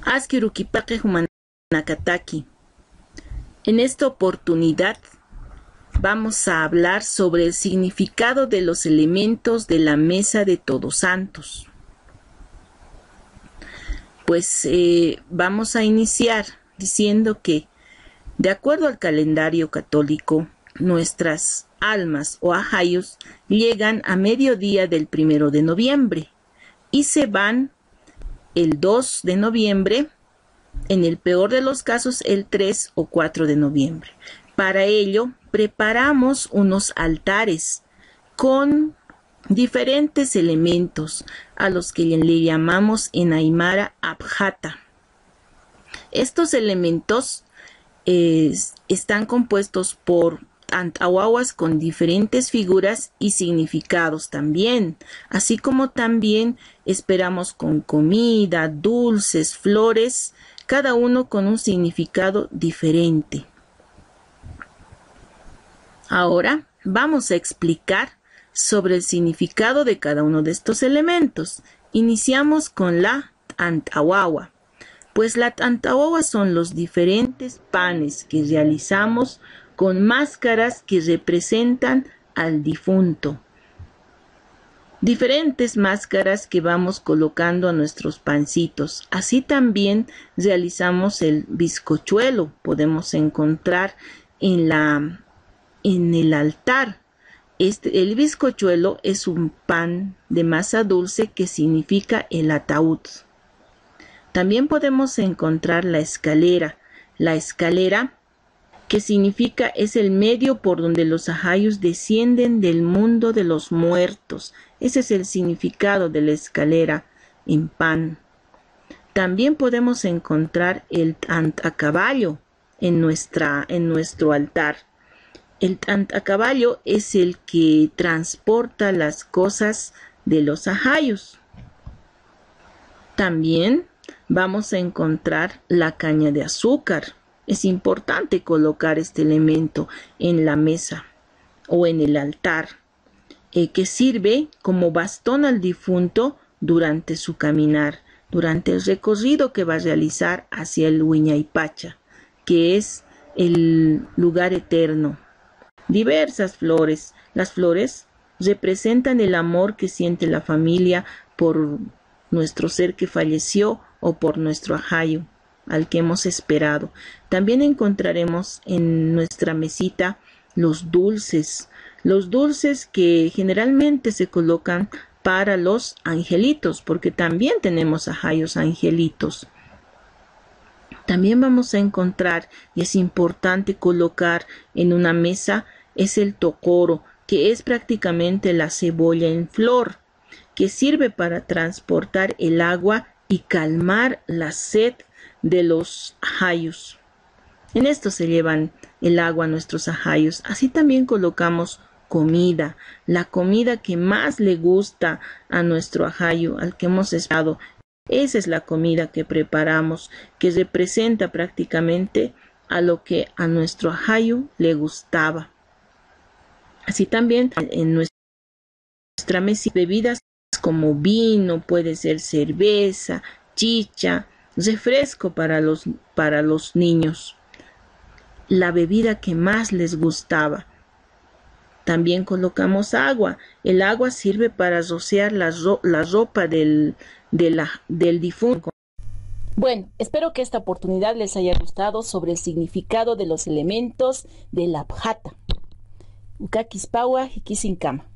Askirukipaque Humanakataki. En esta oportunidad vamos a hablar sobre el significado de los elementos de la mesa de Todos Santos. Pues vamos a iniciar diciendo que, de acuerdo al calendario católico, nuestras almas o ajayos llegan a mediodía del 1 de noviembre y se van el 2 de noviembre, en el peor de los casos el 3 o 4 de noviembre. Para ello, preparamos unos altares con diferentes elementos a los que le llamamos en aymara abjata. Estos elementos están compuestos por antahuahuas con diferentes figuras y significados también, así como también esperamos con comida, dulces, flores, cada uno con un significado diferente. Ahora vamos a explicar sobre el significado de cada uno de estos elementos. Iniciamos con la antahuahua. Pues la antahuahua son los diferentes panes que realizamos con máscaras que representan al difunto. Diferentes máscaras que vamos colocando a nuestros pancitos. Así también realizamos el bizcochuelo. Podemos encontrar en el altar. El bizcochuelo es un pan de masa dulce que significa el ataúd. También podemos encontrar la escalera. La escalera, que significa es el medio por donde los ajayos descienden del mundo de los muertos. Ese es el significado de la escalera en pan. También podemos encontrar el antacaballo en nuestro altar. El antacaballo es el que transporta las cosas de los ajayos. También vamos a encontrar la caña de azúcar. Es importante colocar este elemento en la mesa o en el altar, que sirve como bastón al difunto durante su caminar, durante el recorrido que va a realizar hacia el Huiñaypacha, que es el lugar eterno. Diversas flores. Las flores representan el amor que siente la familia por nuestro ser que falleció o por nuestro ajayo al que hemos esperado. También encontraremos en nuestra mesita los dulces que generalmente se colocan para los angelitos, porque también tenemos ajayos angelitos. También vamos a encontrar, y es importante colocar en una mesa, es el tocoro, que es prácticamente la cebolla en flor, que sirve para transportar el agua y calmar la sed de los ajayos. En esto se llevan el agua a nuestros ajayos. Así también colocamos comida, la comida que más le gusta a nuestro ajayo, al que hemos esperado. Esa es la comida que preparamos, que representa prácticamente a lo que a nuestro ajayo le gustaba. Así también en nuestra mesa bebidas como vino, puede ser cerveza, chicha, refresco para los niños, la bebida que más les gustaba. También colocamos agua. El agua sirve para rociar la ropa del difunto. Bueno, espero que esta oportunidad les haya gustado sobre el significado de los elementos de la abjata. Ukakispawa Hikisinkama.